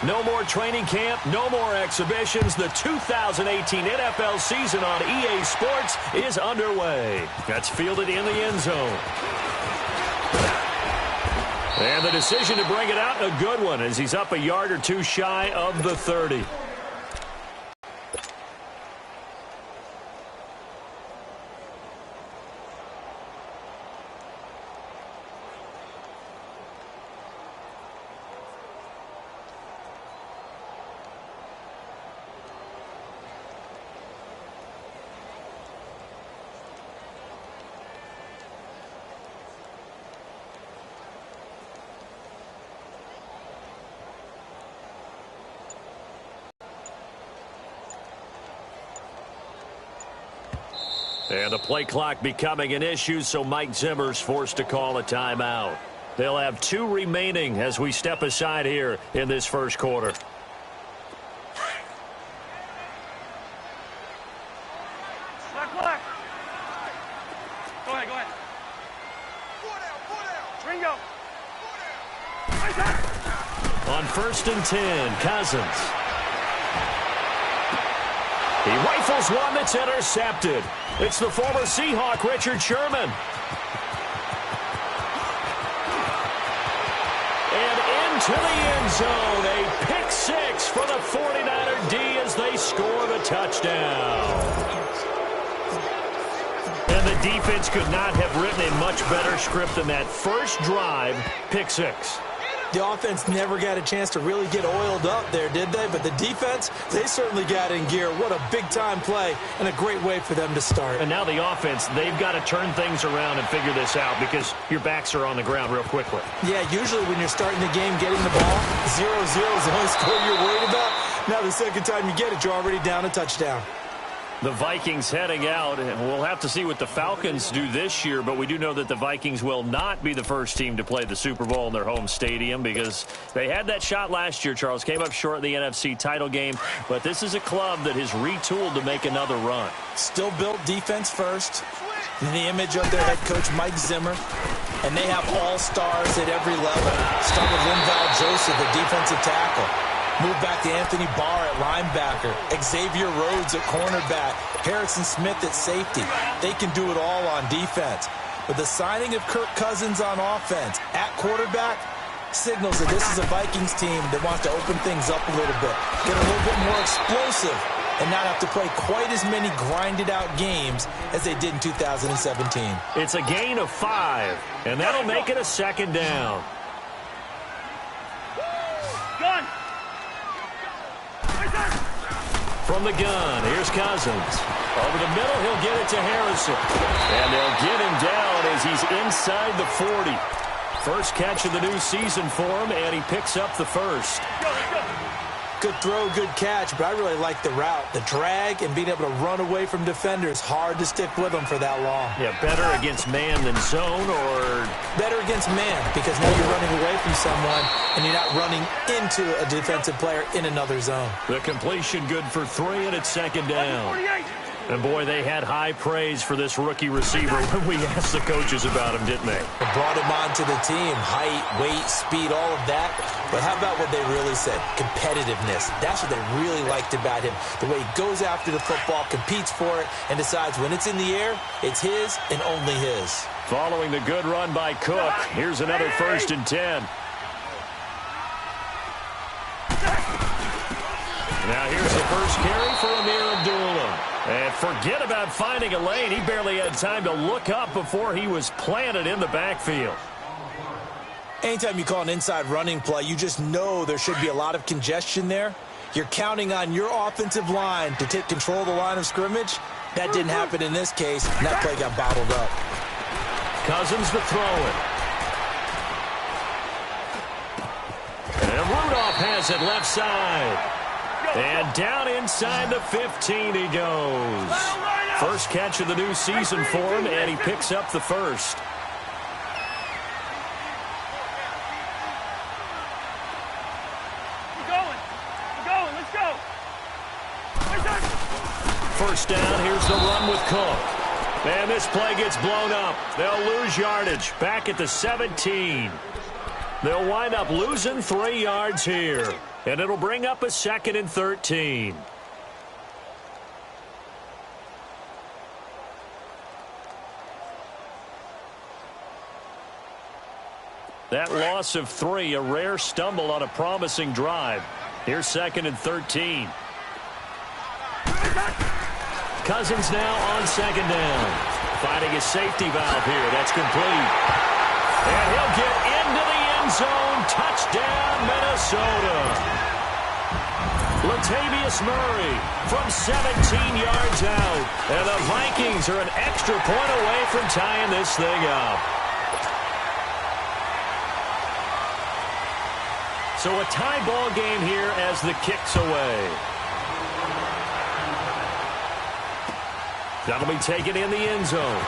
No more training camp, no more exhibitions. The 2018 NFL season on EA Sports is underway. That's fielded in the end zone. And the decision to bring it out, a good one, as he's up a yard or two shy of the 30. And the play clock becoming an issue, so Mike Zimmer's forced to call a timeout. They'll have 2 remaining as we step aside here in this first quarter. Go ahead. Ringo. On 1st and 10, Cousins. He rifles one that's intercepted. It's the former Seahawk, Richard Sherman. And into the end zone, a pick 6 for the 49er D as they score the touchdown. And the defense could not have written a much better script than that first drive, pick 6. The offense never got a chance to really get oiled up there, did they? But the defense, they certainly got in gear. What a big-time play and a great way for them to start. And now the offense, they've got to turn things around and figure this out because your backs are on the ground real quickly. Yeah, usually when you're starting the game, getting the ball, 0-0 is the only score you're worried about. Now the second time you get it, you're already down a touchdown. The Vikings heading out, and we'll have to see what the Falcons do this year, but we do know that the Vikings will not be the first team to play the Super Bowl in their home stadium because they had that shot last year, Charles. Came up short in the NFC title game, but this is a club that has retooled to make another run. Still built defense first, in the image of their head coach, Mike Zimmer, and they have all-stars at every level. Start with Linval Joseph, the defensive tackle. Move back to Anthony Barr at linebacker. Xavier Rhodes at cornerback. Harrison Smith at safety. They can do it all on defense. With the signing of Kirk Cousins on offense at quarterback, signals that this is a Vikings team that wants to open things up a little bit, get a little bit more explosive, and not have to play quite as many grinded-out games as they did in 2017. It's a gain of 5, and that'll make it a second down. Gun. From the gun, here's Cousins. Over the middle, he'll get it to Harrison. And they'll get him down as he's inside the 40. First catch of the new season for him, and he picks up the first. Good throw, good catch, but I really like the route. The drag and being able to run away from defenders. Hard to stick with them for that long. Yeah, better against man than zone, or? Better against man, because now you're running away from someone, and you're not running into a defensive player in another zone. The completion good for 3, and it's second down. And, boy, they had high praise for this rookie receiver when we asked the coaches about him, didn't they? They brought him onto the team. Height, weight, speed, all of that. But how about what they really said? Competitiveness. That's what they really liked about him. The way he goes after the football, competes for it, and decides when it's in the air, it's his and only his. Following the good run by Cook, here's another 1st and 10. Now here's the first carry for Amir Abdullah. And forget about finding a lane. He barely had time to look up before he was planted in the backfield. Anytime you call an inside running play, you just know there should be a lot of congestion there. You're counting on your offensive line to take control of the line of scrimmage. That didn't happen in this case, and that play got bottled up. Cousins to throw it. And Rudolph has it left side. And down inside the 15 he goes. First catch of the new season for him, and he picks up the first. We're going. Let's go. First down, here's the run with Cook. And this play gets blown up. They'll lose yardage back at the 17. They'll wind up losing 3 yards here. And it'll bring up a 2nd and 13. That loss of 3, a rare stumble on a promising drive. Here's 2nd and 13. Cousins now on 2nd down. Finding a safety valve here. That's complete. And he'll get into the end zone. Touchdown, Minnesota. Latavius Murray from 17 yards out. And the Vikings are an extra point away from tying this thing up. So a tie ball game here as the kick's away. That'll be taken in the end zone.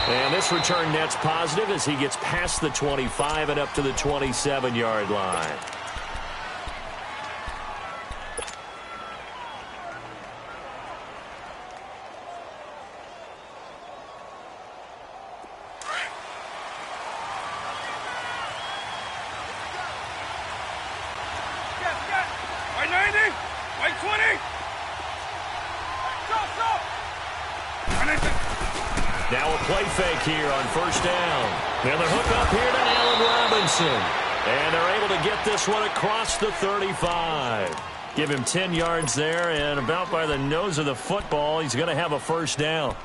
And this return net's positive as he gets past the 25 and up to the 27-yard line. Now a play fake here on 1st down. And the hook up here to Allen Robinson. And they're able to get this one across the 35. Give him 10 yards there, and about by the nose of the football, he's going to have a 1st down.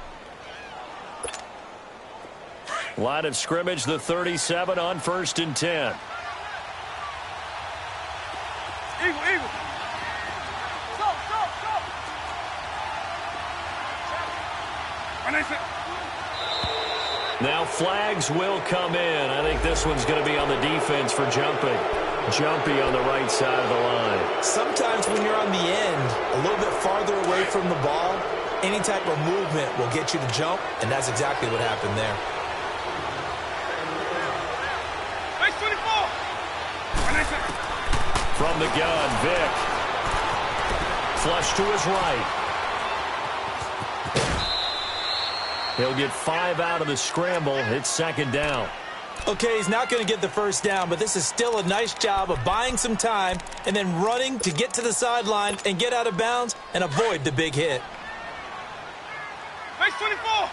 Line of scrimmage, the 37 on 1st and 10. Eagle. Now flags will come in. I think this one's going to be on the defense for jumping. Jumpy on the right side of the line. Sometimes when you're on the end, a little bit farther away from the ball, any type of movement will get you to jump, and that's exactly what happened there. From the gun, Vic. Flush to his right. He'll get 5 out of the scramble. It's 2nd down. Okay, he's not going to get the 1st down, but this is still a nice job of buying some time and then running to get to the sideline and get out of bounds and avoid the big hit. Base 24.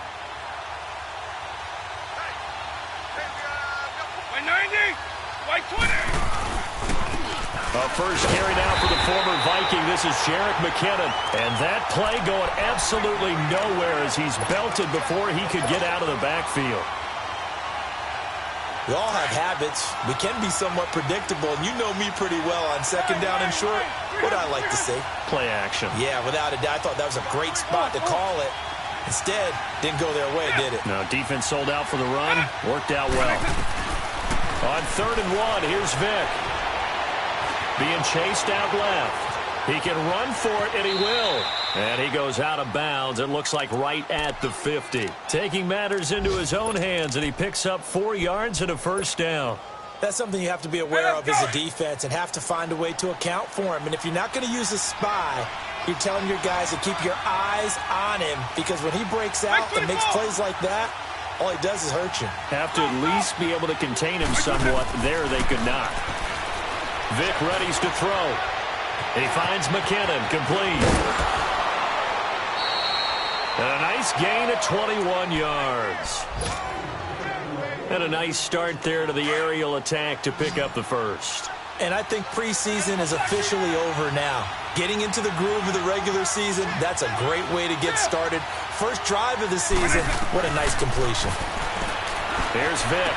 By 90. By 20. A first carry now for the former Viking. This is Jerick McKinnon. And that play going absolutely nowhere as he's belted before he could get out of the backfield. We all have habits. We can be somewhat predictable, and you know me pretty well on 2nd down and short. What do I like to say? Play action. Yeah, without a doubt. I thought that was a great spot to call it. Instead, didn't go their way, did it? No, defense sold out for the run. Worked out well. On 3rd and 1, here's Vic. Being chased out left. He can run for it, and he will. And he goes out of bounds. It looks like right at the 50. Taking matters into his own hands, and he picks up 4 yards and a 1st down. That's something you have to be aware of as a defense and have to find a way to account for him. And if you're not going to use a spy, you're telling your guys to keep your eyes on him, because when he breaks out and makes plays like that, all he does is hurt you. Have to at least be able to contain him somewhat. There they could not. Vic readies to throw. He finds McKinnon, complete. And a nice gain of 21 yards. And a nice start there to the aerial attack to pick up the 1st. And I think preseason is officially over now. Getting into the groove of the regular season, that's a great way to get started. First drive of the season, what a nice completion. Here's Vic.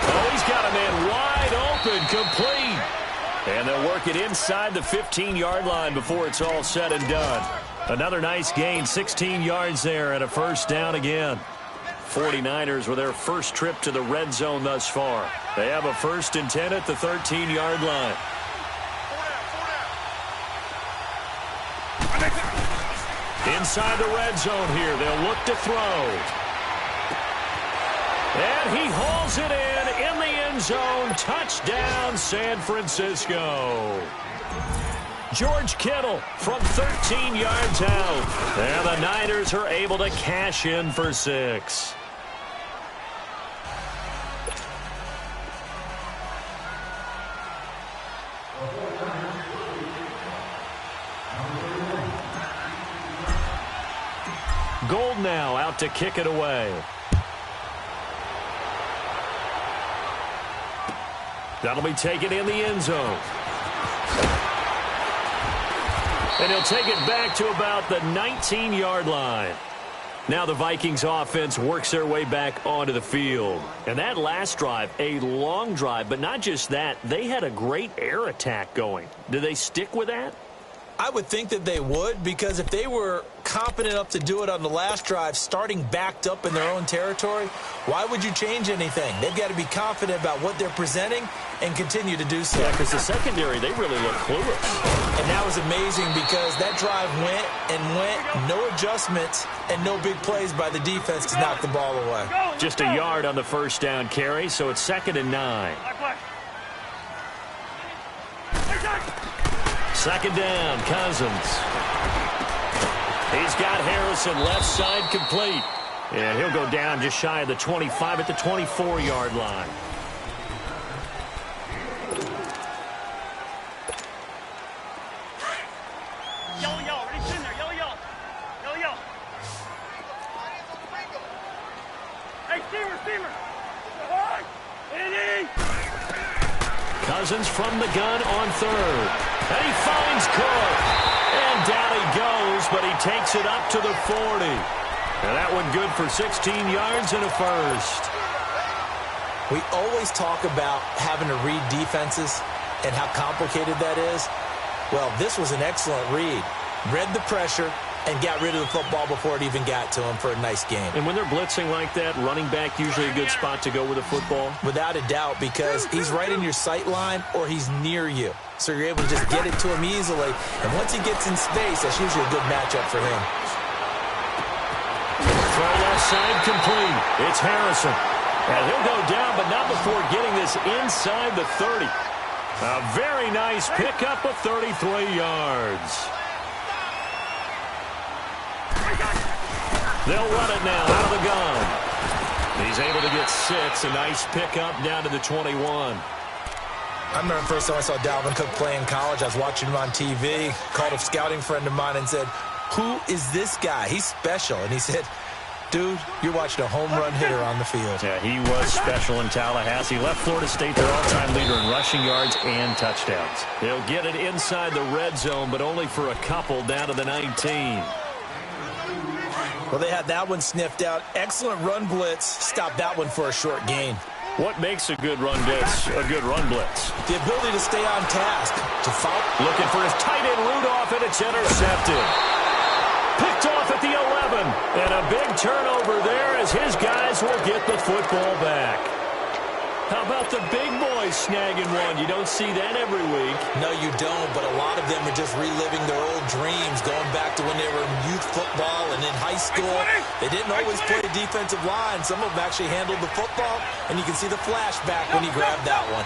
Oh, he's got a man wide open, complete. And they'll work it inside the 15-yard line before it's all said and done. Another nice gain, 16 yards there, and a 1st down again. 49ers with their first trip to the red zone thus far. They have a 1st and 10 at the 13-yard line. Inside the red zone here, they'll look to throw. And he hauls it in the end zone. Touchdown, San Francisco. George Kittle from 13 yards out. And the Niners are able to cash in for 6. Gold now out to kick it away. That'll be taken in the end zone. And he'll take it back to about the 19-yard line. Now the Vikings offense works their way back onto the field. And that last drive, a long drive, but not just that, they had a great air attack going. Do they stick with that? I would think that they would, because if they were competent enough to do it on the last drive, starting backed up in their own territory, why would you change anything? They've got to be confident about what they're presenting and continue to do so. Yeah, because the secondary, they really look clueless. And that was amazing because that drive went and went, no adjustments and no big plays by the defense to knock the ball away. Just a yard on the first down carry, so it's 2nd and 9. Second down, Cousins. He's got Harrison left side complete. And he'll go down just shy of the 25 at the 24-yard line. Cousins from the gun on third. And he finds Cook. And down he goes, but he takes it up to the 40. And that one good for 16 yards and a first. We always talk about having to read defenses and how complicated that is. Well, this was an excellent read. Read the pressure and got rid of the football before it even got to him for a nice game. And when they're blitzing like that, running back usually a good spot to go with the football? Without a doubt, because he's right in your sight line or he's near you. So you're able to just get it to him easily. And once he gets in space, that's usually a good matchup for him. Throw left side complete. It's Harrison. And he'll go down, but not before getting this inside the 30. A very nice pickup of 33 yards. They'll run it now out of the gun. He's able to get 6. A nice pickup down to the 21. I remember the first time I saw Dalvin Cook play in college. I was watching him on TV. Called a scouting friend of mine and said, "Who is this guy? He's special." And he said, "Dude, you're watching a home run hitter on the field." Yeah, he was special in Tallahassee. Left Florida State their all-time leader in rushing yards and touchdowns. He'll get it inside the red zone, but only for a couple down to the 19. Well, they had that one sniffed out. Excellent run blitz. Stopped that one for a short gain. What makes a good run blitz a good run blitz? The ability to stay on task. To foul. Looking for his tight end Rudolph, and it's intercepted. Picked off at the 11. And a big turnover there as his guys will get the football back. How about the big boys snagging one? You don't see that every week. No, you don't, but a lot of them are just reliving their old dreams, going back to when they were in youth football and in high school. They didn't always play defensive line. Some of them actually handled the football, and you can see the flashback when he grabbed that one.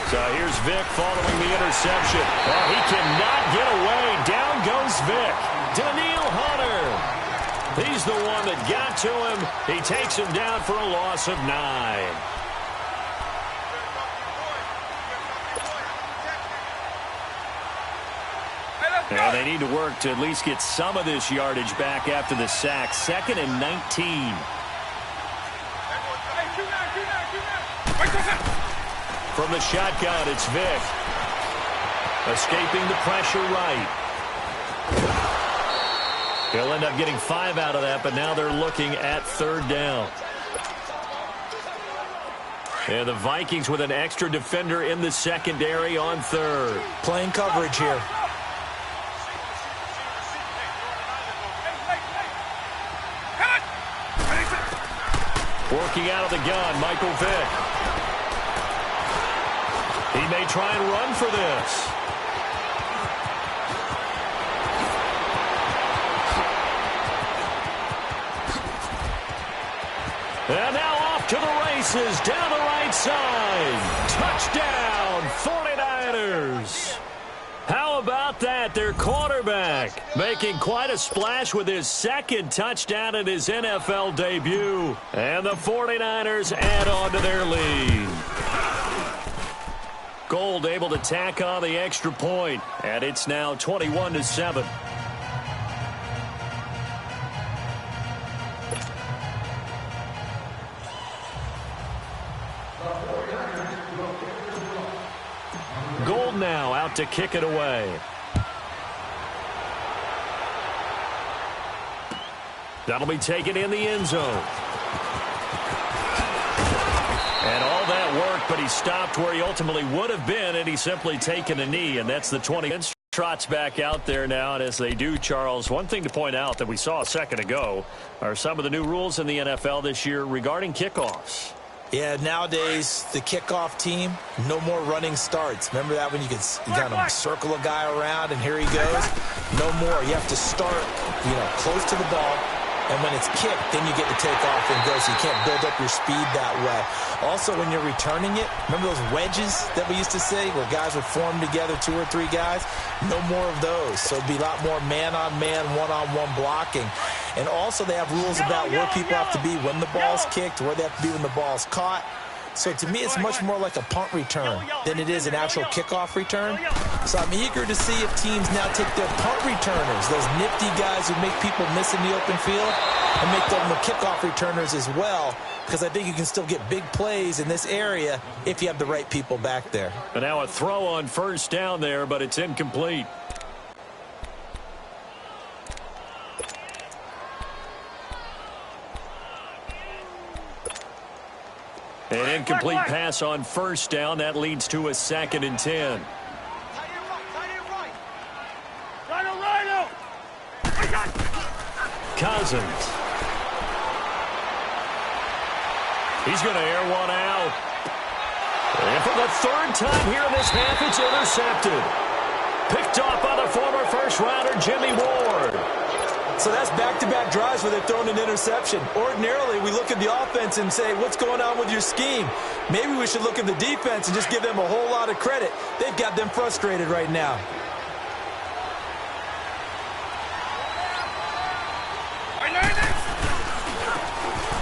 So here's Vic following the interception. Oh, he cannot get away. Down goes Vic. Daniil Hunter. He's the one that got to him. He takes him down for a loss of 9. And they need to work to at least get some of this yardage back after the sack. 2nd and 19. From the shotgun, it's Vic. Escaping the pressure right. He'll end up getting 5 out of that, but now they're looking at 3rd down. And the Vikings with an extra defender in the secondary on 3rd. Playing coverage here. Working out of the gun, Michael Vick. He may try and run for this. And now off to the races, down the right side. Touchdown, 49ers. How about that? Their quarterback making quite a splash with his 2nd touchdown in his NFL debut. And the 49ers add on to their lead. Gold able to tack on the extra point. And it's now 21-7. out to kick it away. That'll be taken in the end zone. And all that work, but he stopped where he ultimately would have been, and he's simply taken a knee, and that's the 20. Trots back out there now, and as they do, Charles, one thing to point out that we saw a second ago are some of the new rules in the NFL this year regarding kickoffs. Yeah, nowadays, the kickoff team, no more running starts. Remember that when you could kind of circle a guy around and here he goes? No more. You have to start, close to the ball. And when it's kicked, then you get to take off and go, so you can't build up your speed that way. Also, when you're returning it, remember those wedges that we used to say where guys would form together, 2 or 3 guys? No more of those. So it'd be a lot more man-on-man, one-on-one blocking. And also they have rules about where people have to be when the ball's kicked, where they have to be when the ball's caught. So to me, it's much more like a punt return than it is an actual kickoff return. So I'm eager to see if teams now take their punt returners, those nifty guys who make people miss in the open field, and make them the kickoff returners as well, because I think you can still get big plays in this area if you have the right people back there. And now a throw on first down there, but it's incomplete. An incomplete pass on first down. That leads to a 2nd and 10. Cousins. He's going to air one out. And for the 3rd time here in this half, it's intercepted. Picked off by the former first-rounder Jimmy Ward. So that's back-to-back drives where they're throwing an interception. Ordinarily, we look at the offense and say, what's going on with your scheme? Maybe we should look at the defense and just give them a whole lot of credit. They've got them frustrated right now.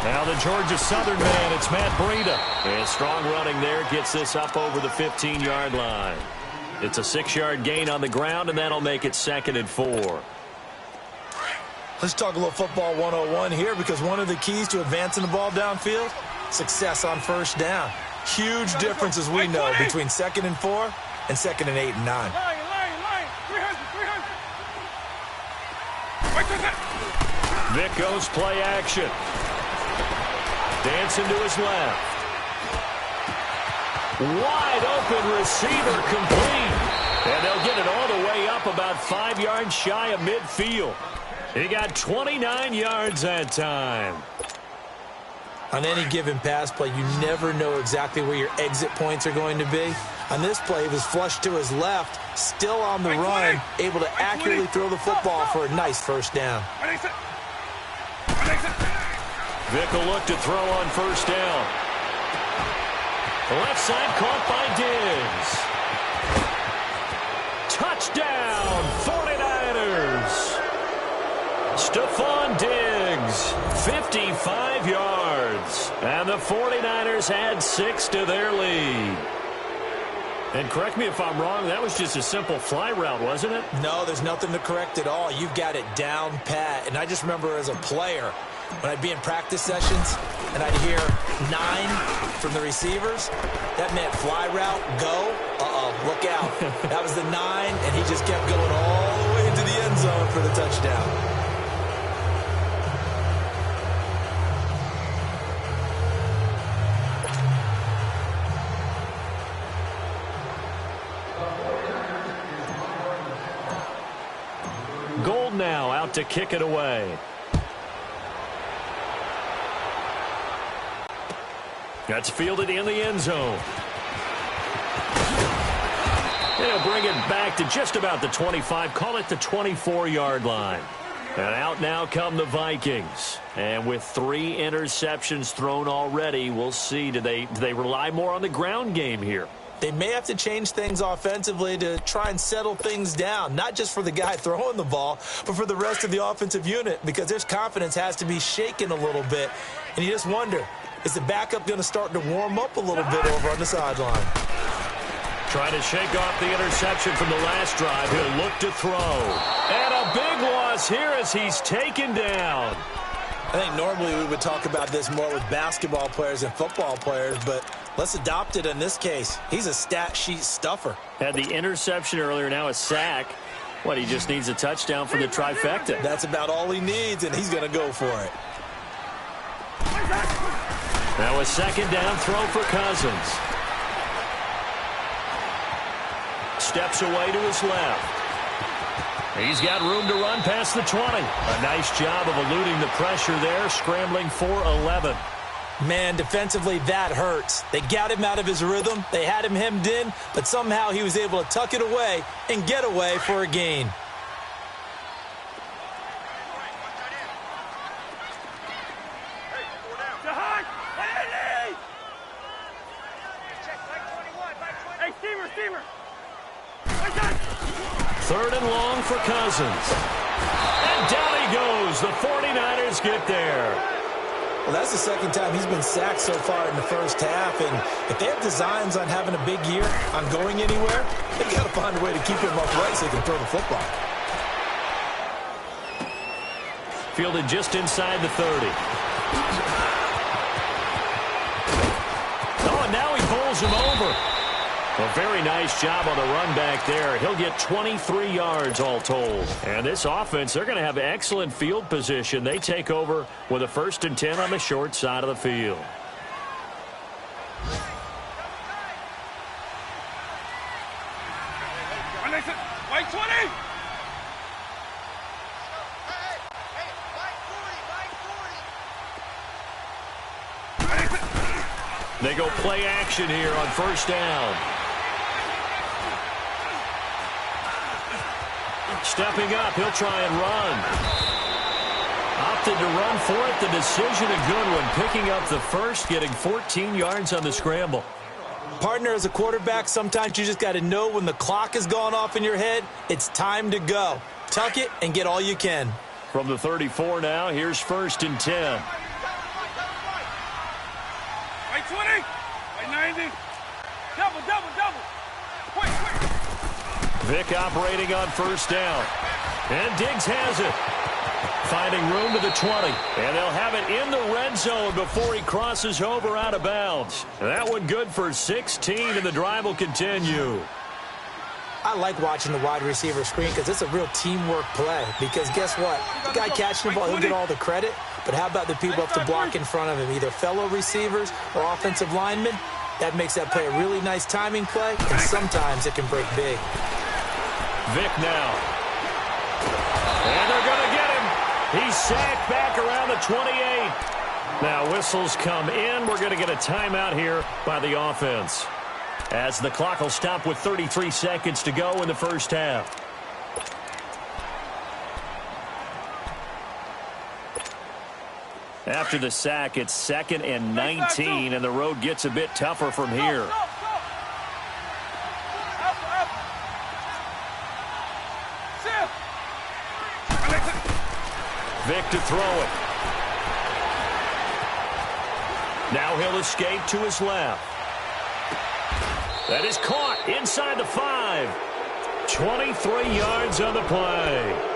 Now the Georgia Southern man, it's Matt Breida. And strong running there, gets this up over the 15-yard line. It's a 6-yard gain on the ground, and that'll make it 2nd and 4. Let's talk a little football 101 here, because one of the keys to advancing the ball downfield, success on first down. Huge difference, as we know, between 2nd and 4 and 2nd and 8 and 9. Vic goes play action. Dancing to his left. Wide open receiver complete. And they'll get it all the way up about 5 yards shy of midfield. He got 29 yards that time. On any given pass play, you never know exactly where your exit points are going to be. On this play, he was flushed to his left, still on the run, able to accurately throw the football for a nice first down. Vic will look to throw on first down. The left side caught by Diggs. Touchdown, 49ers. Stephon Diggs, 55 yards. And the 49ers add 6 to their lead. And correct me if I'm wrong, that was just a simple fly route, wasn't it? No, there's nothing to correct at all. You've got it down pat. And I just remember as a player, when I'd be in practice sessions and I'd hear 9 from the receivers, that meant fly route, go, look out. That was the 9, and he just kept going all the way into the end zone for the touchdown. Gold now out to kick it away. That's fielded in the end zone. They'll bring it back to just about the 25, call it the 24-yard line. And out now come the Vikings. And with 3 interceptions thrown already, we'll see, do they rely more on the ground game here? They may have to change things offensively to try and settle things down, not just for the guy throwing the ball, but for the rest of the offensive unit, because their confidence has to be shaken a little bit. And you just wonder, is the backup going to start to warm up a little bit over on the sideline? Trying to shake off the interception from the last drive. He'll look to throw. And a big loss here as he's taken down. I think normally we would talk about this more with basketball players and football players, but let's adopt it in this case. He's a stat sheet stuffer. Had the interception earlier, now a sack. What, he just needs a touchdown for the trifecta. That's about all he needs, and he's going to go for it. Now a second down throw for Cousins. Steps away to his left. He's got room to run past the 20. A nice job of eluding the pressure there, scrambling for 11. Man, defensively, that hurts. They got him out of his rhythm. They had him hemmed in, but somehow he was able to tuck it away and get away for a gain. Third and long for Cousins. And down he goes. The 49ers get there. Well, that's the second time he's been sacked so far in the first half, and if they have designs on having a big year, on going anywhere, they've got to find a way to keep him upright so he can throw the football. Fielded just inside the 30. Oh, and now he pulls him over. A very nice job on the run back there. He'll get 23 yards all told. And this offense, they're going to have excellent field position. They take over with a 1st and 10 on the short side of the field. White 20! They go play action here on 1st down. Stepping up, he'll try and run. Opted to run for it. The decision a good one. Picking up the first, getting 14 yards on the scramble. Partner, as a quarterback, sometimes you just got to know when the clock has gone off in your head, it's time to go. Tuck it and get all you can. From the 34 now, here's 1st and 10. White 20! White 90! Double! Quick! Vick operating on 1st down. And Diggs has it. Finding room to the 20. And they'll have it in the red zone before he crosses over out of bounds. That one good for 16, and the drive will continue. I like watching the wide receiver screen because it's a real teamwork play. Because guess what? The guy catching the ball, he'll get all the credit. But how about the people up to block in front of him, either fellow receivers or offensive linemen? That makes that play a really nice timing play, and sometimes it can break big. Vick now. And they're going to get him. He's sacked back around the 28. Now whistles come in. We're going to get a timeout here by the offense, as the clock will stop with 33 seconds to go in the first half. After the sack, it's 2nd and 19, and the road gets a bit tougher from here. Vick to throw it. Now he'll escape to his left. That is caught inside the 5. 23 yards on the play.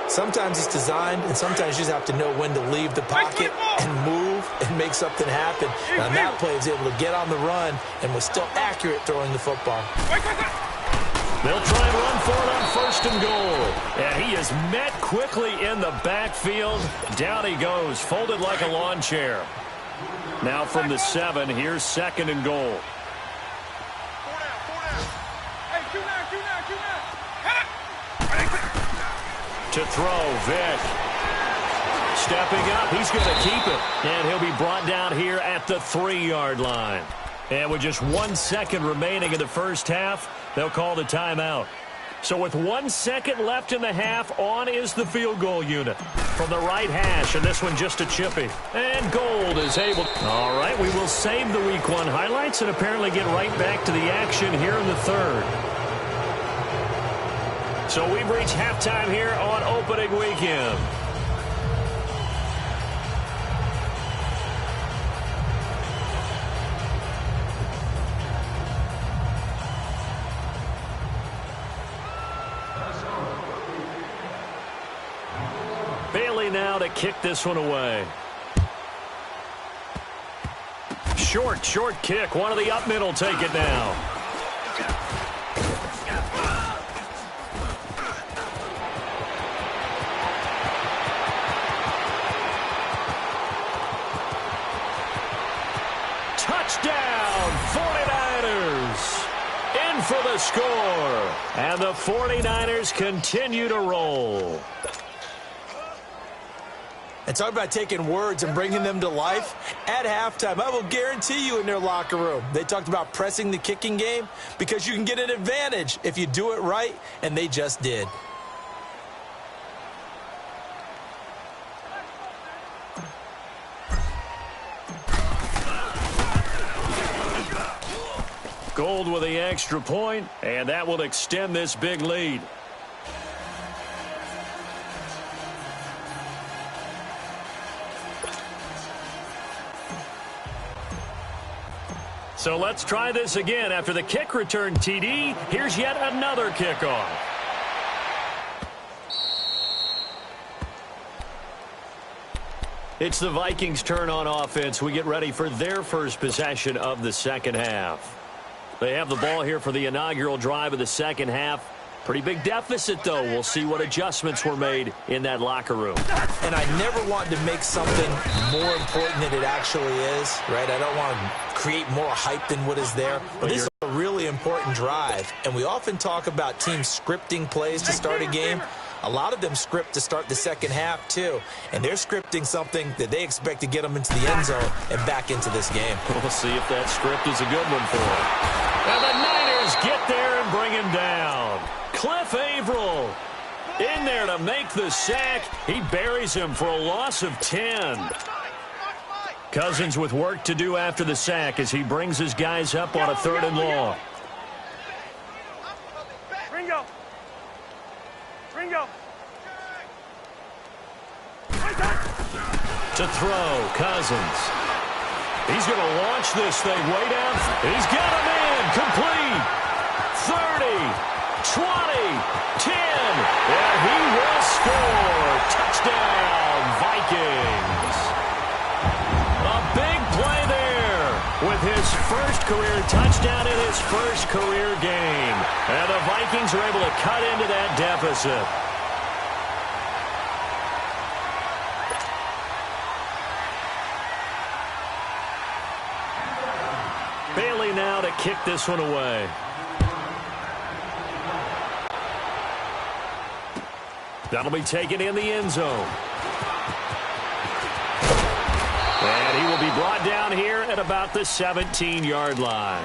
Sometimes it's designed, and sometimes you just have to know when to leave the pocket and move and make something happen. Now that play was able to get on the run and was still accurate throwing the football. They'll try and run for it on 1st and goal. And he is met quickly in the backfield. Down he goes, folded like a lawn chair. Now from the 7, here's 2nd and goal. To throw, Vick. Stepping up, he's going to keep it. And he'll be brought down here at the 3-yard line. And with just 1 second remaining in the first half, they'll call the timeout. So with 1 second left in the half, on is the field goal unit from the right hash, and this one just a chippy. And Gold is able. All right, we will save the Week 1 highlights and apparently get right back to the action here in the third. So we've reached halftime here on opening weekend. Bailey now to kick this one away. Short kick. One of the up middle take it now. Touchdown, 49ers. In for the score. And the 49ers continue to roll. And talk about taking words and bringing them to life. At halftime, I will guarantee you in their locker room, they talked about pressing the kicking game because you can get an advantage if you do it right, and they just did. Gold with the extra point, and that will extend this big lead. So let's try this again. After the kick return TD, here's yet another kickoff. It's the Vikings' turn on offense. We get ready for their first possession of the second half. They have the ball here for the inaugural drive of the second half. Pretty big deficit, though. We'll see what adjustments were made in that locker room. And I never want to make something more important than it actually is, right? I don't want to create more hype than what is there. But this is a really important drive. And we often talk about teams scripting plays to start a game. A lot of them script to start the second half, too. And they're scripting something that they expect to get them into the end zone and back into this game. We'll see if that script is a good one for them. And the Niners get there and bring him down. Cliff Averill in there to make the sack. He buries him for a loss of 10. Cousins with work to do after the sack as he brings his guys up on a 3rd and long. Ringo. To throw, Cousins. He's going to launch this thing way down. He's got him in. Complete. 30, 20, 10. And he will score. Touchdown, Vikings. A big play there with his first career touchdown in his first career game. And the Vikings are able to cut into that deficit. Bailey now to kick this one away. That'll be taken in the end zone. And he will be brought down here at about the 17-yard line.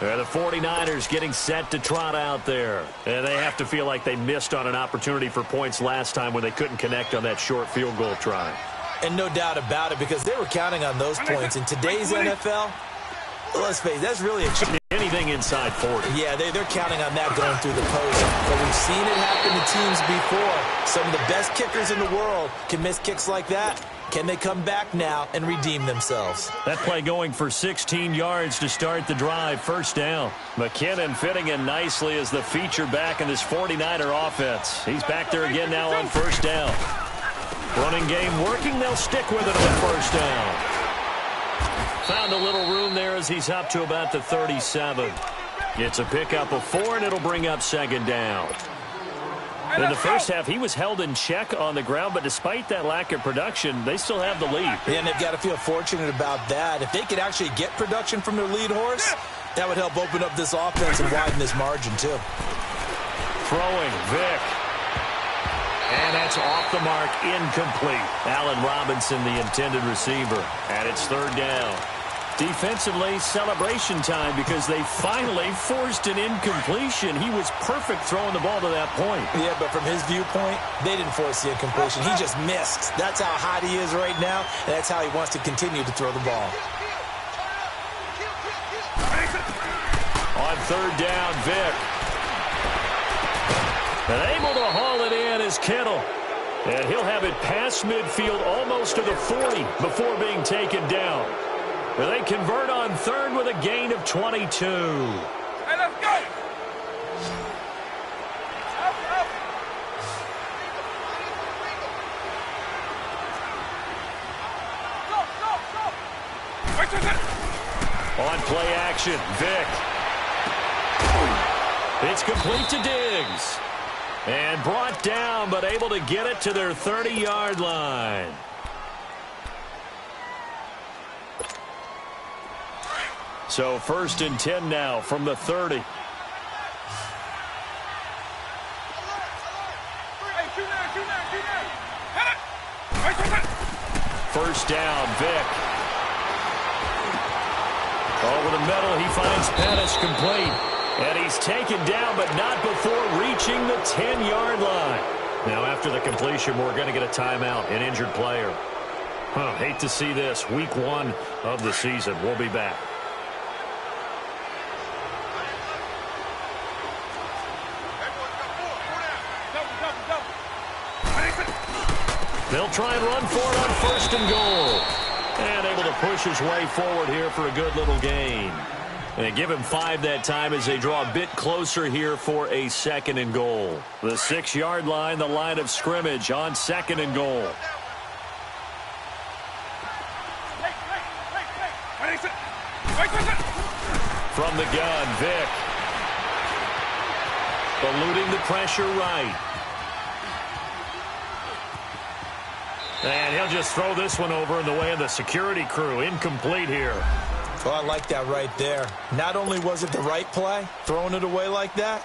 The 49ers getting set to trot out there. And they have to feel like they missed on an opportunity for points last time when they couldn't connect on that short field goal try. And no doubt about it, because they were counting on those points. In today's NFL, let's face it, that's really anything inside 40. Yeah, they're counting on that going through the post. But we've seen it happen to teams before. Some of the best kickers in the world can miss kicks like that. Can they come back now and redeem themselves? That play going for 16 yards to start the drive. First down. McKinnon fitting in nicely as the feature back in this 49er offense. He's back there again now on first down. Running game working. They'll stick with it on first down. Found a little room there as he's up to about the 37. It's a pickup of 4, and it'll bring up second down. In the first half, he was held in check on the ground, but despite that lack of production, they still have the lead. And they've got to feel fortunate about that. If they could actually get production from their lead horse, that would help open up this offense and widen this margin, too. Throwing, Vick. And that's off the mark, incomplete. Allen Robinson, the intended receiver. And it's third down. Defensively, celebration time because they finally forced an incompletion. He was perfect throwing the ball to that point. Yeah, but from his viewpoint, they didn't force the incompletion. He just missed. That's how hot he is right now, and that's how he wants to continue to throw the ball. On third down, Vick. And able to haul it in is Kittle. And he'll have it past midfield almost to the 40 before being taken down. And they convert on third with a gain of 22. Hey, let's go! Up. On play action, Vick. It's complete to Diggs. And brought down, but able to get it to their 30-yard line. So 1st and 10 now from the 30. First down, Vick. Over the middle, he finds Pettis complete. And he's taken down, but not before reaching the 10-yard line. Now, after the completion, we're going to get a timeout, an injured player. Hate to see this. Week 1 of the season. We'll be back. They'll try and run for it on 1st and goal. And able to push his way forward here for a good little gain. And give him 5 that time as they draw a bit closer here for a 2nd and goal. The 6-yard line, the line of scrimmage on 2nd and goal. From the gun, Vick. Eluding the pressure right. And he'll just throw this one over in the way of the security crew. Incomplete here. Oh, I like that right there. Not only was it the right play, throwing it away like that,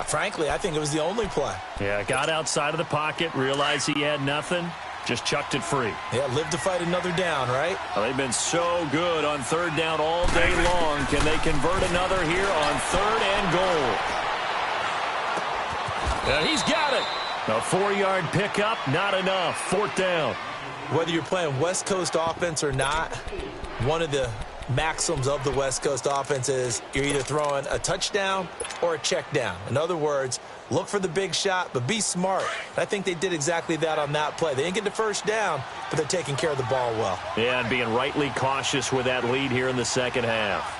frankly, I think it was the only play. Yeah, got outside of the pocket, realized he had nothing, just chucked it free. Yeah, live to fight another down, right? Well, they've been so good on 3rd down all day long. Can they convert another here on 3rd and goal? And he's got it. A 4-yard pickup, not enough. 4th down. Whether you're playing West Coast offense or not, one of the maxims of the West Coast offense is you're either throwing a touchdown or a check down. In other words, look for the big shot, but be smart. I think they did exactly that on that play. They didn't get the 1st down, but they're taking care of the ball well. Yeah, and being rightly cautious with that lead here in the 2nd half.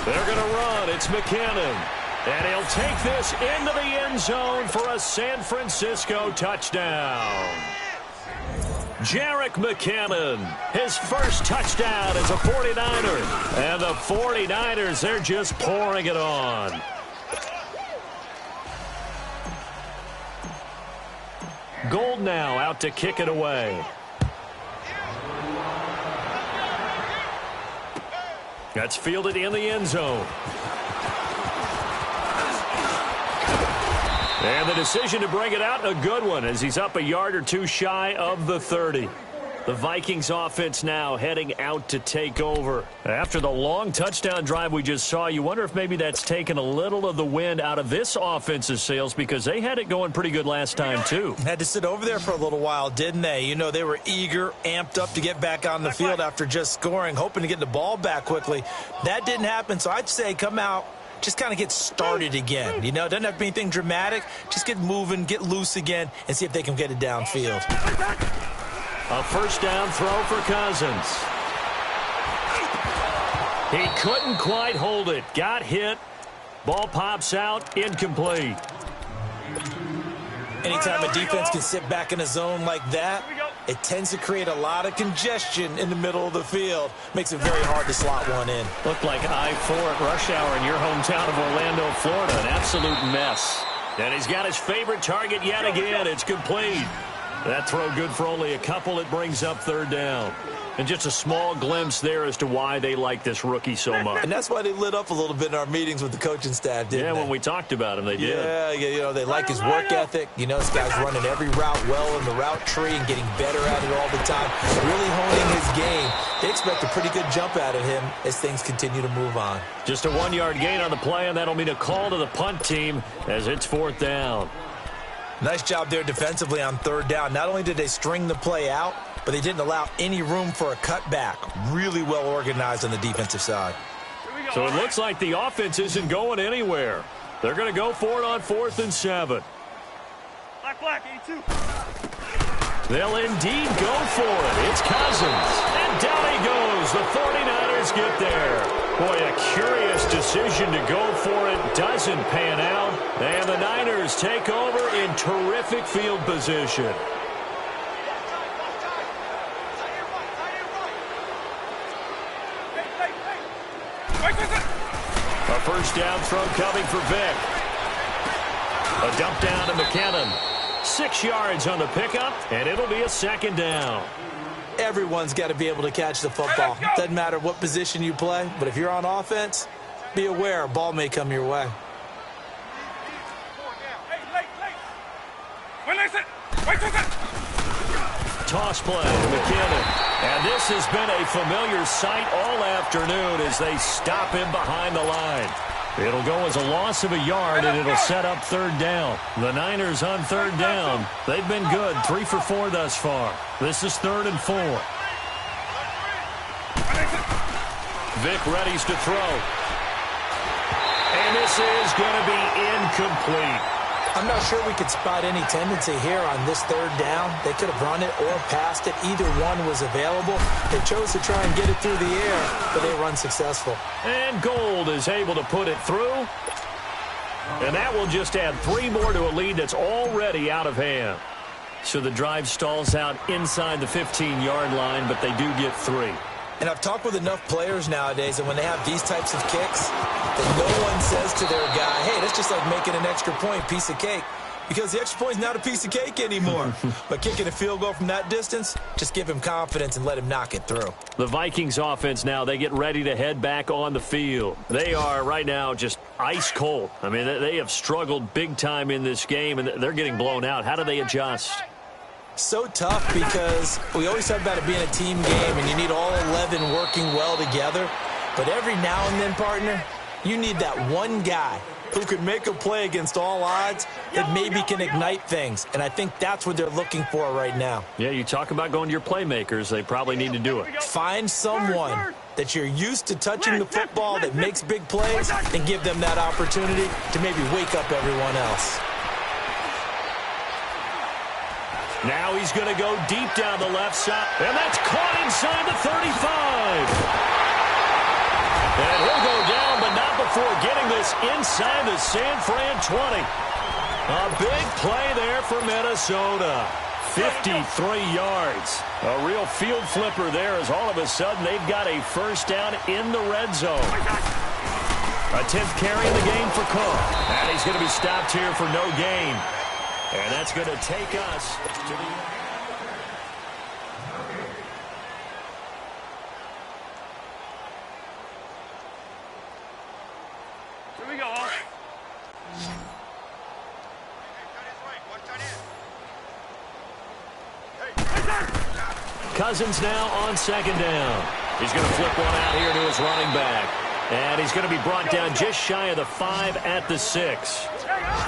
They're going to run. It's McKinnon. And he'll take this into the end zone for a San Francisco touchdown. Jerick McKinnon, his first touchdown as a 49er. And the 49ers, they're just pouring it on. Gold now out to kick it away. That's fielded in the end zone. And the decision to bring it out, a good one, as he's up a yard or two shy of the 30. The Vikings offense now heading out to take over. After the long touchdown drive we just saw, you wonder if maybe that's taken a little of the wind out of this offense's sails, because they had it going pretty good last time, too. Had to sit over there for a little while, didn't they? You know, they were eager, amped up to get back on the field after just scoring, hoping to get the ball back quickly. That didn't happen, so I'd say come out, just kind of get started again. You know, doesn't have to be anything dramatic. Just get moving, get loose again, and see if they can get it downfield. A 1st down throw for Cousins. He couldn't quite hold it. Got hit. Ball pops out. Incomplete. Anytime a defense can sit back in a zone like that, it tends to create a lot of congestion in the middle of the field. Makes it very hard to slot one in. Looked like I-4 at rush hour in your hometown of Orlando, Florida. An absolute mess. And he's got his favorite target yet again. It's complete. That throw good for only a couple. It brings up 3rd down. And just a small glimpse there as to why they like this rookie so much. And that's why they lit up a little bit in our meetings with the coaching staff, didn't they? Yeah, when we talked about him, they did. Yeah, you know, they like his work ethic. You know, this guy's running every route well in the route tree and getting better at it all the time. Really honing his game. They expect a pretty good jump out of him as things continue to move on. Just a 1-yard gain on the play, and that'll mean a call to the punt team as it's 4th down. Nice job there defensively on 3rd down. Not only did they string the play out, but they didn't allow any room for a cutback. Really well organized on the defensive side. So it looks like the offense isn't going anywhere. They're going to go for it on 4th and 7. Black, 82. They'll indeed go for it. It's Cousins. And down he goes. The 49ers get there. Boy, a curious decision to go for it. Doesn't pan out. And the Niners take over in terrific field position. first down throw coming for Vic. A dump down to McKinnon. 6 yards on the pickup, and it'll be a second down. Everyone's got to be able to catch the football. Doesn't matter what position you play, but if you're on offense, be aware a ball may come your way. Toss play to McKinnon. And this has been a familiar sight all afternoon as they stop him behind the line. It'll go as a loss of a yard, and it'll set up third down. The Niners on third down. They've been good, 3 for 4 thus far. This is 3rd and 4. Vic readies to throw. And this is going to be incomplete. I'm not sure we could spot any tendency here on this third down. They could have run it or passed it. Either one was available. They chose to try and get it through the air, but they were unsuccessful. And Gold is able to put it through. And that will just add 3 more to a lead that's already out of hand. So the drive stalls out inside the 15-yard line, but they do get 3. And I've talked with enough players nowadays, and when they have these types of kicks, that no one says to their guy, hey, that's just like making an extra point, piece of cake. Because the extra point is not a piece of cake anymore. But kicking a field goal from that distance, just give him confidence and let him knock it through. The Vikings offense now, they get ready to head back on the field. They are right now just ice cold. I mean, they have struggled big time in this game, and they're getting blown out. How do they adjust? So tough because we always talk about it being a team game, and you need all 11 working well together. But every now and then, partner, you need that one guy who can make a play against all odds that maybe can ignite things. And I think that's what they're looking for right now. Yeah, you talk about going to your playmakers. They probably need to do it. Find someone that you're used to touching the football that makes big plays and give them that opportunity to maybe wake up everyone else. Now he's going to go deep down the left side. And that's caught inside the 35. And he'll go down, but not before getting this inside the San Fran 20. A big play there for Minnesota. 53 yards. A real field flipper there as all of a sudden they've got a first down in the red zone. A 10th carry in the game for Cook. And he's going to be stopped here for no gain. And that's going to take us to the... Here we go. Cousins now on second down. He's going to flip one out here to his running back. And he's going to be brought down just shy of the 5 at the 6.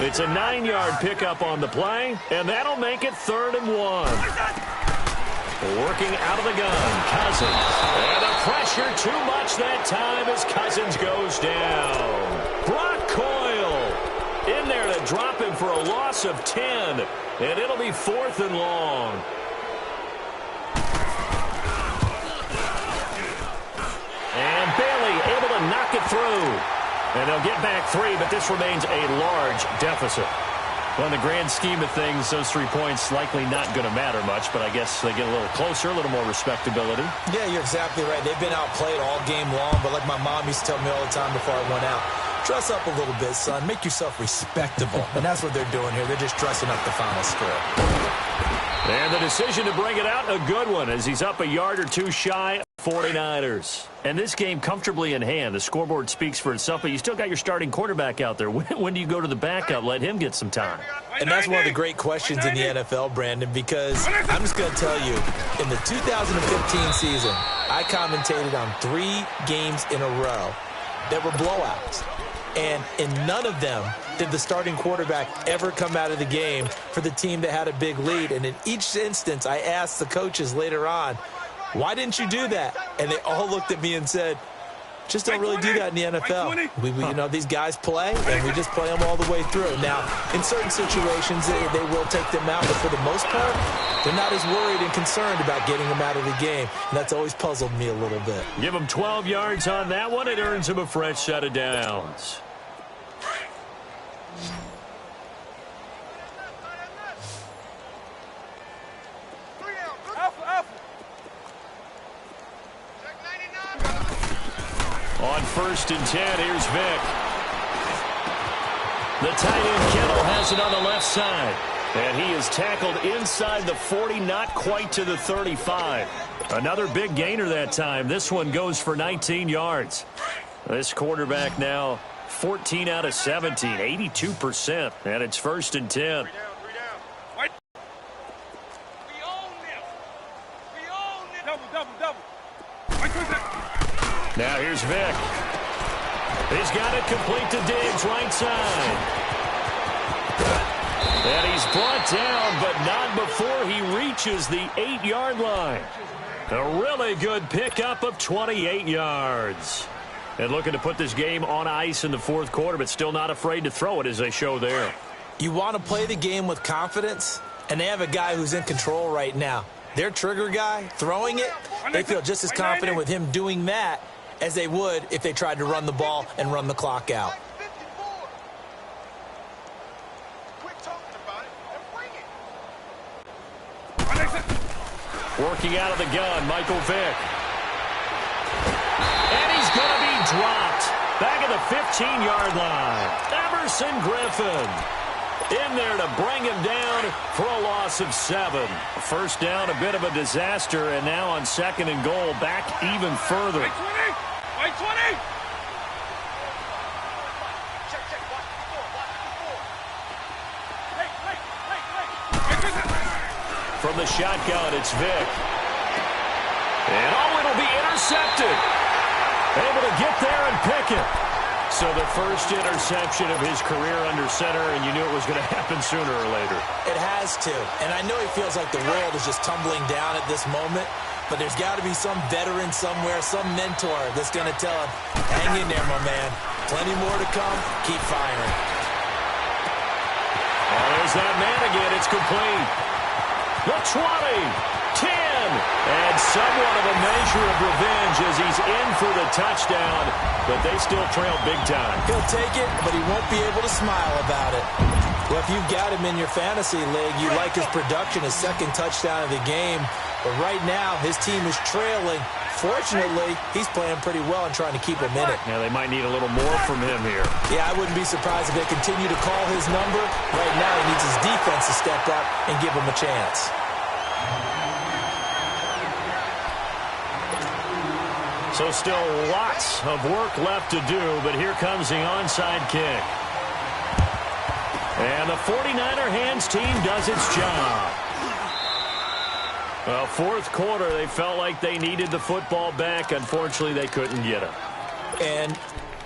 It's a 9-yard pickup on the play, and that'll make it 3rd and 1. Working out of the gun, Cousins. And the pressure too much that time as Cousins goes down. Brock Coyle in there to drop him for a loss of 10, and it'll be 4th and long. And Bailey able to knock it through. And they'll get back 3, but this remains a large deficit. Well, in the grand scheme of things, those 3 points likely not going to matter much, but I guess they get a little closer, a little more respectability. Yeah, you're exactly right. They've been outplayed all game long, but like my mom used to tell me all the time before I went out, dress up a little bit, son. Make yourself respectable. And that's what they're doing here. They're just dressing up the final score. And the decision to bring it out, a good one, as he's up a yard or 2 shy. 49ers. And this game comfortably in hand. The scoreboard speaks for itself, but you still got your starting quarterback out there. When do you go to the backup? Let him get some time. And that's one of the great questions in the NFL, Brandon, because I'm just going to tell you, in the 2015 season, I commentated on 3 games in a row that were blowouts. And in none of them did the starting quarterback ever come out of the game for the team that had a big lead. And in each instance, I asked the coaches later on, why didn't you do that? And they all looked at me and said, just don't really do that in the NFL. We you know, these guys play, and we just play them all the way through. Now, in certain situations, they will take them out, but for the most part, they're not as worried and concerned about getting them out of the game. And that's always puzzled me a little bit. Give them 12 yards on that one. It earns them a fresh set of downs. On 1st and 10, here's Vic. The tight end Kittle has it on the left side. And he is tackled inside the 40, not quite to the 35. Another big gainer that time. This one goes for 19 yards. This quarterback now 14 out of 17, 82%. And it's 1st and 10. Now here's Vic. He's got it complete to Diggs, right side. And he's brought down, but not before he reaches the 8-yard line. A really good pickup of 28 yards. And looking to put this game on ice in the 4th quarter, but still not afraid to throw it as they show there. You want to play the game with confidence, and they have a guy who's in control right now. Their trigger guy, throwing it, they feel just as confident with him doing that as they would if they tried to run the ball and run the clock out. Working out of the gun, Michael Vick. And he's going to be dropped. Back at the 15-yard line. Emerson Griffin in there to bring him down for a loss of 7. First down, a bit of a disaster, and now on 2nd and goal, back even further. Right 20! From the shotgun, it's Vic. And it'll be intercepted. Able to get there and pick it. So the first interception of his career under center, and you knew it was going to happen sooner or later. It has to. And I know he feels like the world is just tumbling down at this moment, but there's got to be some veteran somewhere, some mentor that's going to tell him, hang in there, my man. Plenty more to come. Keep firing. Oh, there's that man again. It's complete. The 20, 10, and somewhat of a measure of revenge as he's in for the touchdown, but they still trail big time. He'll take it, but he won't be able to smile about it. Well, if you've got him in your fantasy league, you like his production, his 2nd touchdown of the game, but right now his team is trailing. Fortunately, he's playing pretty well and trying to keep him in it. Now they might need a little more from him here. Yeah, I wouldn't be surprised if they continue to call his number. Right now he needs his defense to step up and give him a chance. So still lots of work left to do, but here comes the onside kick. And the 49er hands team does its job. Well, 4th quarter, they felt like they needed the football back. Unfortunately, they couldn't get it. And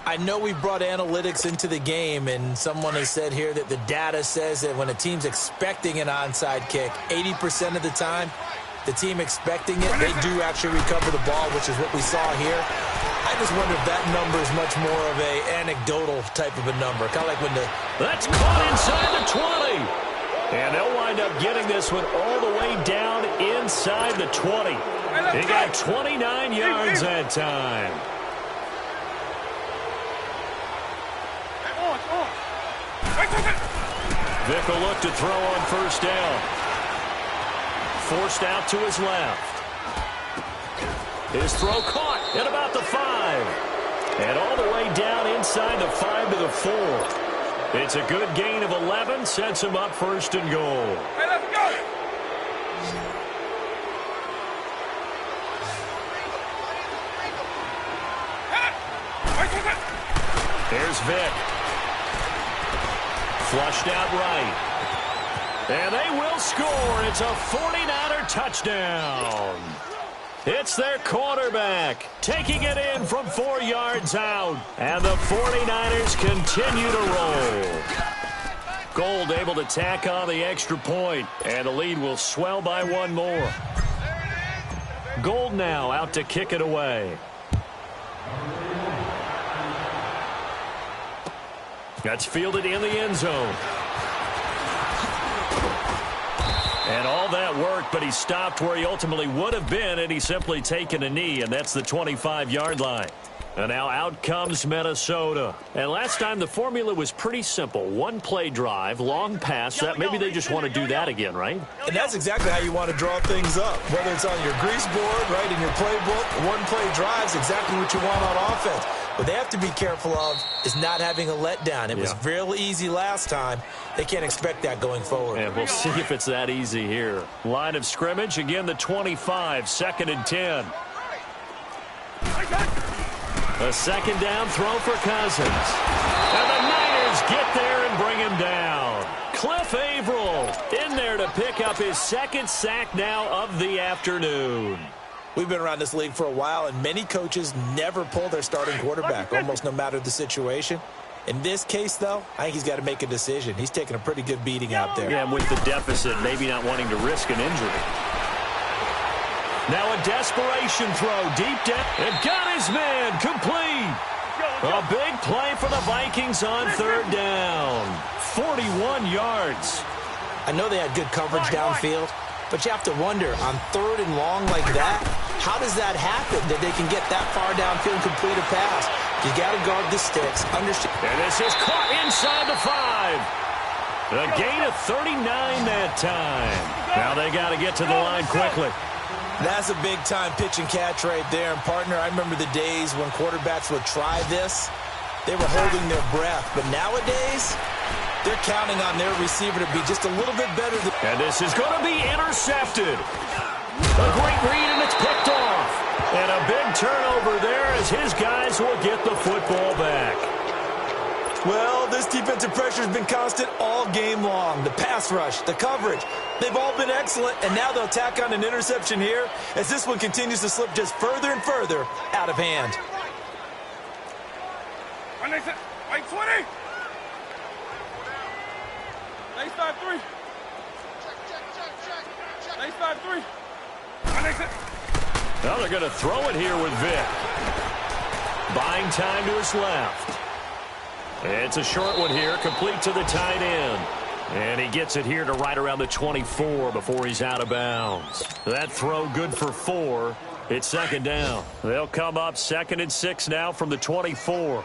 I know we brought analytics into the game, and someone has said here that the data says that when a team's expecting an onside kick, 80% of the time, the team expecting it, they do actually recover the ball, which is what we saw here. I just wonder if that number is much more of a anecdotal type of a number. Kind of like when the... That's caught inside the 20. And they'll wind up getting this one all the way down inside the 20. He got 29 yards that time. Vic will look to throw on 1st down. Forced out to his left. His throw caught at about the 5. And all the way down inside the 5 to the 4. It's a good gain of 11. Sets him up 1st and goal. Hey, let's go! Here's Vic. Flushed out right. And they will score. It's a 49er touchdown. It's their quarterback taking it in from 4 yards out. And the 49ers continue to roll. Gold able to tack on the extra point, and the lead will swell by 1 more. Gold now out to kick it away. That's fielded in the end zone. And all that worked, but he stopped where he ultimately would have been, and he's simply taken a knee, and that's the 25-yard line. And now out comes Minnesota. And last time the formula was pretty simple. 1-play drive, long pass. That maybe they just want to do that again, right? And that's exactly how you want to draw things up. Whether it's on your grease board, right, in your playbook, 1-play drive is exactly what you want on offense. What they have to be careful of is not having a letdown. It was real easy last time. They can't expect that going forward. And we'll see if it's that easy here. Line of scrimmage, again the 25, 2nd and 10. A second down throw for Cousins. And the Niners get there and bring him down. Cliff Averill in there to pick up his 2nd sack now of the afternoon. We've been around this league for a while, and many coaches never pull their starting quarterback, almost no matter the situation. In this case, though, I think he's got to make a decision. He's taking a pretty good beating out there. Yeah, and with the deficit, maybe not wanting to risk an injury. Now a desperation throw deep down. And got his man complete. A big play for the Vikings on 3rd down. 41 yards. I know they had good coverage downfield, but you have to wonder, on 3rd and long like that, how does that happen that they can get that far downfield and complete a pass? You got to guard the sticks. Understand. And this is caught inside the 5. A gain of 39 that time. Now they got to get to the line quickly. That's a big-time pitch and catch right there. And, partner, I remember the days when quarterbacks would try this. They were holding their breath. But nowadays, they're counting on their receiver to be just a little bit better. And this is going to be intercepted. A great read, and it's picked off. And a big turnover there as his guys will get the football back. Well, this defensive pressure has been constant all game long. The pass rush, the coverage, they've all been excellent, and now they'll tack on an interception here as this one continues to slip just further and further out of hand. Right 20. Lace 5-3. Lace 5-3. Now they're going to throw it here with Vic. Buying time to his left. It's a short one here, complete to the tight end. And he gets it here to right around the 24 before he's out of bounds. That throw good for 4. It's 2nd down. They'll come up 2nd and 6 now from the 24.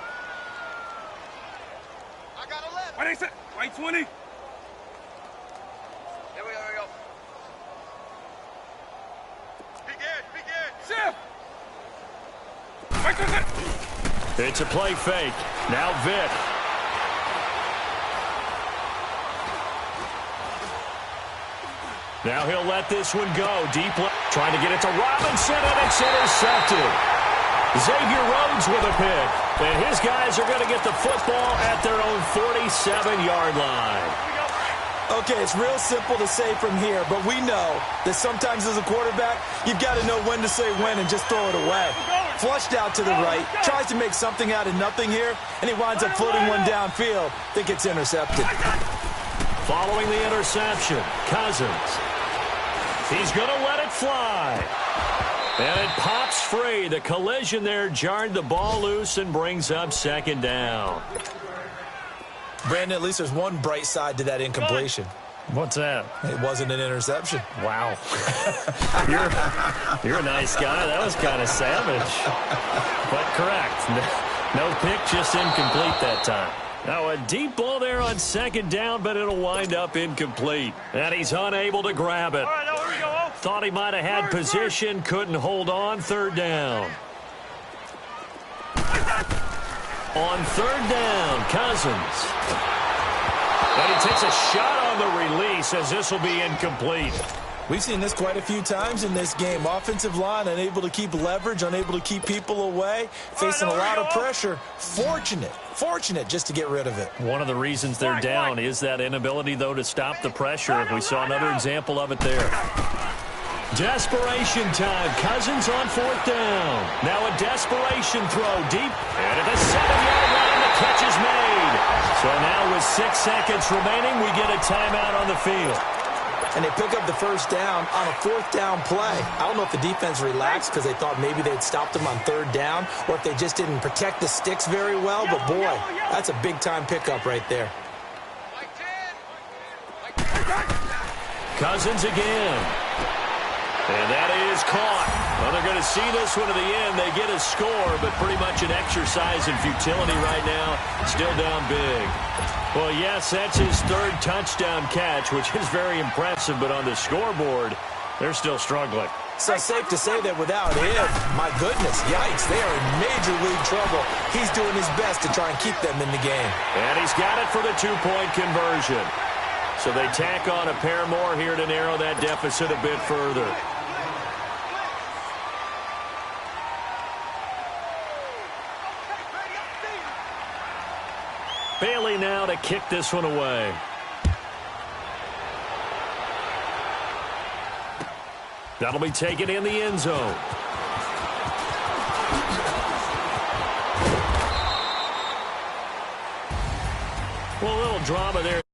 I got 11. Right 20. Here we go. Begin. Zip. Right 20. It's a play fake. Now Vic. Now he'll let this one go. Deep left. Trying to get it to Robinson, and it's intercepted. Xavier Rhodes with a pick. And his guys are going to get the football at their own 47-yard line. Okay, it's real simple to say from here, but we know that sometimes as a quarterback, you've got to know when to say when and just throw it away. Flushed out to the right, tries to make something out of nothing here, and he winds up floating one downfield that gets intercepted. Following the interception, Cousins. He's going to let it fly. And it pops free. The collision there jarred the ball loose and brings up 2nd down. Brandon, at least there's one bright side to that incompletion. What's that? It wasn't an interception. Wow. You're a nice guy. That was kind of savage. But correct. No pick, just incomplete that time. Now a deep ball there on 2nd down, but it'll wind up incomplete. And he's unable to grab it. All right, now here we go. Thought he might have had position, couldn't hold on. 3rd down. On 3rd down, Cousins. And he takes a shot on the release as this will be incomplete. We've seen this quite a few times in this game. Offensive line unable to keep leverage, unable to keep people away, facing a lot of pressure. Fortunate just to get rid of it. One of the reasons they're down is that inability, though, to stop the pressure. We saw another example of it there. Desperation time. Cousins on 4th down. Now a desperation throw deep. And at the 7-yard line, the catch is made. So now with 6 seconds remaining, we get a timeout on the field. And they pick up the 1st down on a 4th down play. I don't know if the defense relaxed because they thought maybe they'd stopped them on 3rd down or if they just didn't protect the sticks very well. But, boy, that's a big-time pickup right there. Cousins again. And that is caught. Well, they're going to see this one to the end. They get a score, but pretty much an exercise in futility right now. Still down big. Well, yes, that's his 3rd touchdown catch, which is very impressive. But on the scoreboard, they're still struggling. So safe to say that without him, my goodness, yikes, they are in major league trouble. He's doing his best to try and keep them in the game. And he's got it for the two-point conversion. So they tack on a pair more here to narrow that deficit a bit further. Bailey now to kick this one away. That'll be taken in the end zone. Well, a little drama there.